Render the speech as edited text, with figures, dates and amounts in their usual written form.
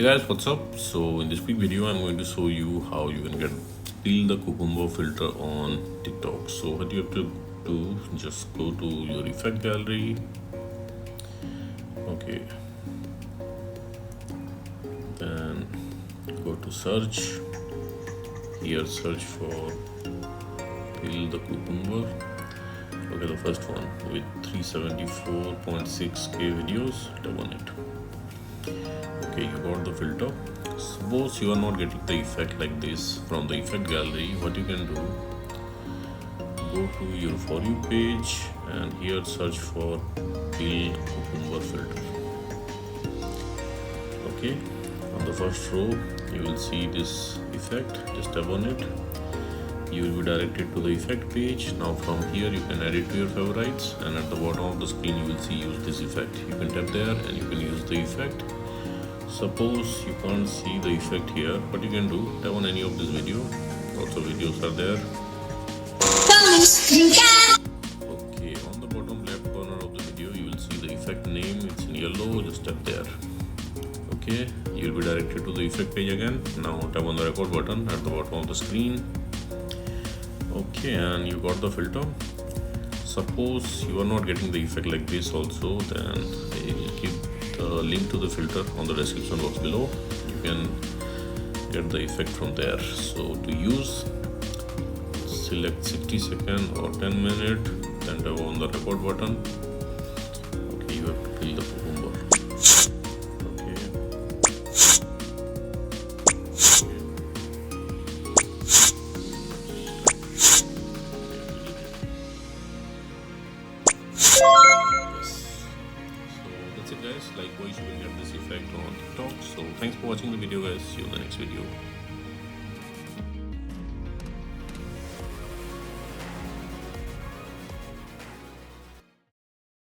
Hey guys, what's up? So in this quick video, I'm going to show you how you can get peel the cucumber filter on TikTok. So what you have to do, just go to your effect gallery. Okay. Then go to search. Here search for peel the cucumber. Okay, the first one with 374.6k videos. Tap on it. Okay, you got the filter. Suppose you are not getting the effect like this from the effect gallery, what you can do, go to your For You page and here search for peel cucumber filter. Okay, on the first row you will see this effect. Just tap on it. You will be directed to the effect page. Now from here you can add it to your favorites, and at the bottom of the screen you will see use this effect. You can tap there and you can use the effect. Suppose you can't see the effect here, what you can do, tap on any of this video. Lots of videos are there. Okay, on the bottom left corner of the video you will see the effect name. It's in yellow. Just tap there. Okay, you will be directed to the effect page again. Now tap on the record button at the bottom of the screen. Okay, and you got the filter. Suppose you are not getting the effect like this also, then I will keep the link to the filter on the description box below. You can get the effect from there. So to use, select 60 second or 10 minute, then tap on the record button. Okay, you have to peel the cucumber. Okay. That's it guys, likewise you will get this effect on TikTok. So thanks for watching the video guys, see you in the next video.